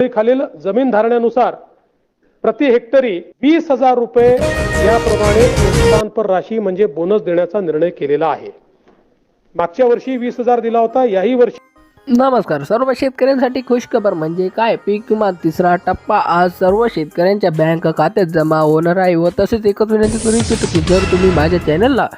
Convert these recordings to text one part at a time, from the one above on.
खालील जमीन धारण्यानुसार प्रति हेक्टरी 20,000 रुपये याप्रमाणे नुकसान पर राशी म्हणजे बोनस देण्याचा निर्णय केलेला आहे। मागच्या वर्षी 20,000 दिला होता, याही वर्षी। नमस्कार, सर्व शेतकऱ्यांसाठी खुशखबर म्हणजे काय, पीक विमा तिसरा टप्पा आज सर्व शेतकऱ्यांच्या बँक खात्यात जमा होणार आहे। व तसेच एकच विनंती करू इच्छितो की जर तुम्ही माझ्या चॅनलला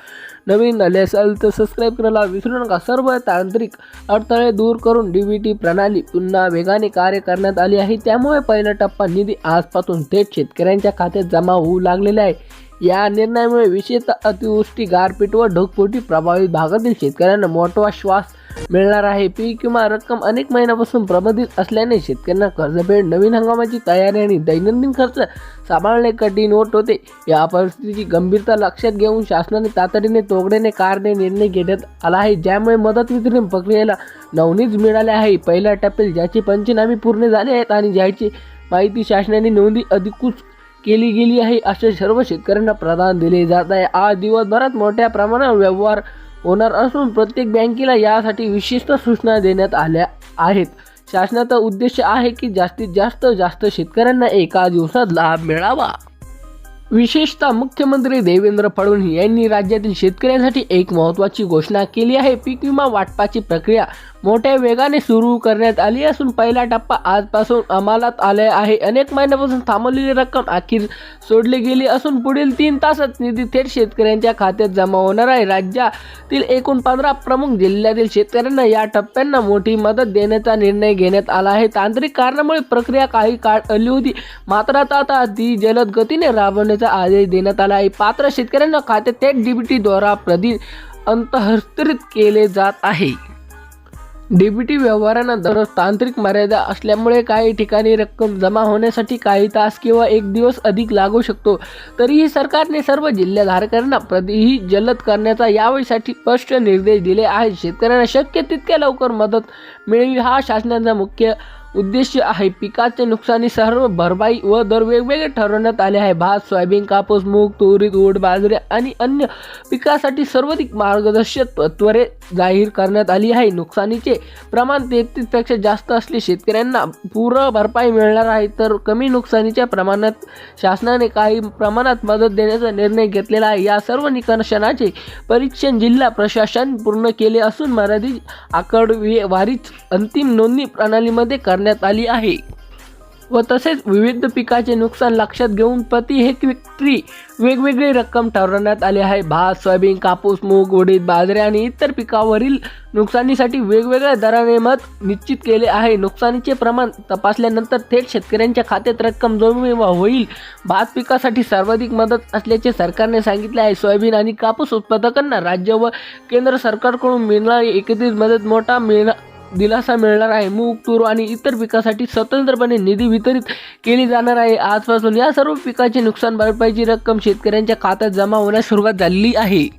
नवीन आले असाल तर सबस्क्राईब करायला विसरू नका। सर्व तांत्रिक अडथळे दूर करून डीबीटी प्रणाली पुन्हा वेगाने कार्य करण्यात आली आहे, त्यामुळे पहिला टप्पा निधी आजपासून थेट शेतकऱ्यांच्या खात्यात जमा होऊ लागलेला आहे। या निर्णयामुळे विशेषतः अतिवृष्टी, गारपीट व ढगफुटी प्रभावित भागातील शेतकऱ्यांना मोठा श्वास मिळणार आहे। पीक विमा रक्कम अनेक महिन्यापासून प्रलंबित असल्याने शेतकऱ्यांना कर्जफेड, नवीन हंगामाची तयारी आणि दैनंदिन खर्च सांभाळणे कठीण होत होते। या परिस्थितीची गंभीरता लक्षात घेऊन शासनाने तातडीने तोडगीने निर्णय घेण्यात आला आहे, ज्यामुळे मदत वितरण प्रक्रियेला नवनीत मिळाले आहे। पहिल्या टप्प्यात ज्याची पंचनामे पूर्ण झाले आहेत आणि ज्याची माहिती शासनाने नोंदी अधिकृत केली गेली आहे अशा सर्व शेतकऱ्यांना प्रदान दिले जात आहे। आज दिवसभरात मोठ्या प्रमाणावर व्यवहार होणार असून प्रत्येक बँकेला यासाठी विशिष्ट सूचना देण्यात आल्या आहेत। शासनाचा उद्देश आहे की जास्तीत जास्त शेतकऱ्यांना एका दिवसात लाभ मिळावा। विशेषतः मुख्यमंत्री देवेंद्र फडणवीस यांनी राज्यातील शेतकऱ्यांसाठी एक महत्त्वाची घोषणा केली आहे। पीक विमा वाटपाची प्रक्रिया मोठ्या वेगाने सुरू करण्यात आली असून पहिला टप्पा आजपासून अंमलात आले आहे। अनेक महिन्यापासून थांबवलेली रक्कम अखेर सोडली गेली असून पुढील 3 तासात निधी थेट शेतकऱ्यांच्या खात्यात जमा होणार आहे। राज्यातील एकूण 15 प्रमुख जिल्ह्यातील शेतकऱ्यांना या टप्प्यांना मोठी मदत देण्याचा निर्णय घेण्यात आला आहे। तांत्रिक कारणामुळे प्रक्रिया काही काळ अडली होती, मात्र आता ती जलद गतीने राबवण्याचा आदेश देण्यात आला आहे। पात्र शेतकऱ्यांना खात्यात थेट डीबीटी द्वारा हस्तांतरित केले जात आहे। डीबीटी व्यवहारांना दररोज तांत्रिक मर्यादा असल्यामुळे काही ठिकाणी रक्कम जमा होण्यासाठी काही तास किंवा 1 दिवस अधिक लागू शकतो। तरीही सरकारने सर्व जिल्हाधारकांना प्रतीही जलद करण्याचा यावेळीसाठी स्पष्ट निर्देश दिले आहेत। शेतकऱ्यांना शक्य तितक्या लवकर मदत मिळावी हा शासनाचा मुख्य उद्देश आहे। पिकाचे नुकसानी सर्व भरपाई व दर वेगवेगळे ठरवण्यात आले आहे। भात, सोयाबीन, कापूस, मूग, तूर, उडीद, बाजरी आणि अन्य पिकासाठी सर्वाधिक मार्गदर्शक तत्त्वे जाहीर करण्यात आली आहे। नुकसानीचे प्रमाण 33 पेक्षा जास्त असले शेतकऱ्यांना पूर्ण भरपाई मिळणार आहे, तर कमी नुकसानीच्या प्रमाणात शासनाने काही प्रमाणात मदत देण्याचा निर्णय घेतलेला आहे। या सर्व निकषांचे परीक्षण जिल्हा प्रशासन पूर्ण केले असून मर्यादित आकडेवारीच अंतिम नोंदणी प्रणालीमध्ये करण्यात आली आहे। व तसेच विविध पिकाचे नुकसान लक्षात घेऊन प्रति हेक्टरी वेगवेगळी रक्कम ठरवण्यात आली आहे। भात, सोयाबीन, कापूस, मूग, उडीद, बाजरी आणि इतर पिकावरील नुकसानीसाठी वेगवेगळ्या दराने मत निश्चित केले आहे। नुकसानीचे प्रमाण तपासल्यानंतर थेट शेतकऱ्यांच्या खात्यात रक्कम जमा होईल। भात पिकासाठी सर्वाधिक मदत असल्याचे सरकारने सांगितले आहे। सोयाबीन आणि कापूस उत्पादकांना राज्य व केंद्र सरकारकडून मिळणारी एकत्रित मदत मोठा दिलासा मिळणार आहे। मूग, तूर आणि इतर पिकासाठी स्वतंत्रपणे निधी वितरित केली जाणार आहे। आजपासून या सर्व पिकाचे नुकसान भरपाईची रक्कम शेतकऱ्यांच्या खात्यात जमा होण्यास सुरुवात झाली आहे।